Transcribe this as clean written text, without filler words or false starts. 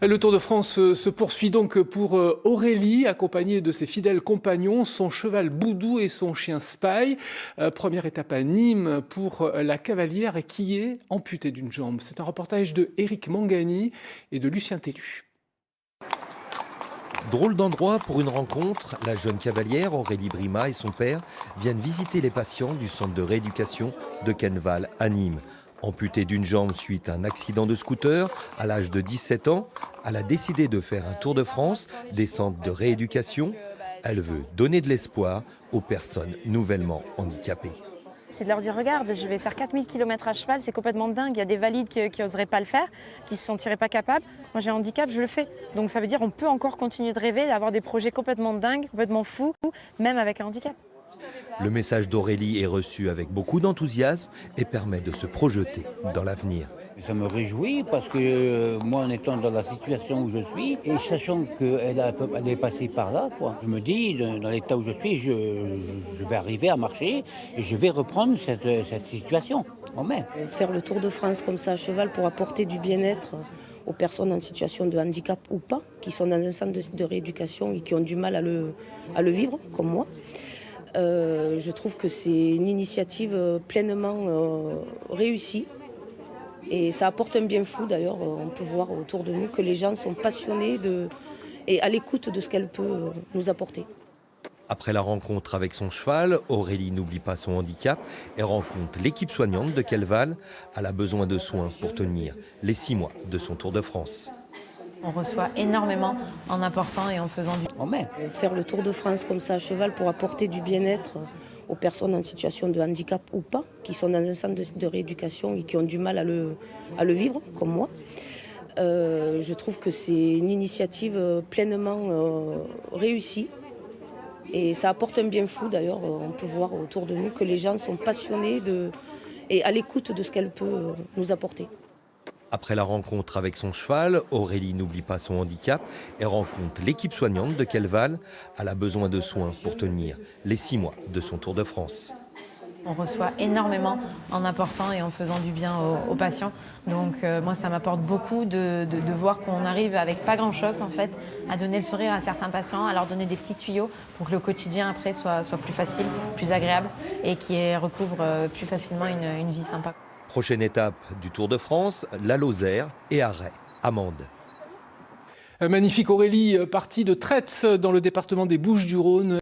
Le Tour de France se poursuit donc pour Aurélie, accompagnée de ses fidèles compagnons, son cheval Boudou et son chien Spy. Première étape à Nîmes pour la cavalière qui est amputée d'une jambe. C'est un reportage de Éric Mangani et de Lucien Tellu. Drôle d'endroit pour une rencontre, la jeune cavalière Aurélie Brima et son père viennent visiter les patients du centre de rééducation de Kenval à Nîmes. Amputée d'une jambe suite à un accident de scooter à l'âge de 17 ans, elle a décidé de faire un tour de France, des centres de rééducation. Elle veut donner de l'espoir aux personnes nouvellement handicapées. C'est de leur dire, regarde, je vais faire 4000 km à cheval, c'est complètement dingue. Il y a des valides qui n'oseraient pas le faire, qui ne se sentiraient pas capables. Moi, j'ai un handicap, je le fais. Donc ça veut dire qu'on peut encore continuer de rêver, d'avoir des projets complètement dingues, complètement fous, même avec un handicap. Le message d'Aurélie est reçu avec beaucoup d'enthousiasme et permet de se projeter dans l'avenir. Ça me réjouit parce que moi, en étant dans la situation où je suis et sachant qu'elle est passée par là, je me dis, dans l'état où je suis, je vais arriver à marcher et je vais reprendre cette situation en main. Faire le Tour de France comme ça à cheval pour apporter du bien-être aux personnes en situation de handicap ou pas, qui sont dans un centre de rééducation et qui ont du mal à le vivre, comme moi. Je trouve que c'est une initiative pleinement réussie et ça apporte un bien fou d'ailleurs. On peut voir autour de nous que les gens sont passionnés et à l'écoute de ce qu'elle peut nous apporter. Après la rencontre avec son cheval, Aurélie n'oublie pas son handicap et rencontre l'équipe soignante de Kenval. Elle a besoin de soins pour tenir les 6 mois de son Tour de France. On reçoit énormément en apportant et en faisant du... Faire le Tour de France comme ça à cheval pour apporter du bien-être aux personnes en situation de handicap ou pas, qui sont dans un centre de rééducation et qui ont du mal à le vivre, comme moi. Je trouve que c'est une initiative pleinement réussie et ça apporte un bien fou d'ailleurs. On peut voir autour de nous que les gens sont passionnés et à l'écoute de ce qu'elle peut nous apporter. Après la rencontre avec son cheval, Aurélie n'oublie pas son handicap et rencontre l'équipe soignante de Kenval. Elle a besoin de soins pour tenir les 6 mois de son Tour de France. On reçoit énormément en apportant et en faisant du bien aux patients. Donc moi, ça m'apporte beaucoup de voir qu'on arrive avec pas grand-chose en fait, à donner le sourire à certains patients, à leur donner des petits tuyaux pour que le quotidien après soit plus facile, plus agréable et qui recouvre plus facilement une vie sympa. Prochaine étape du Tour de France, la Lozère et arrêt à Mende. Magnifique Aurélie, partie de Traits dans le département des Bouches-du-Rhône.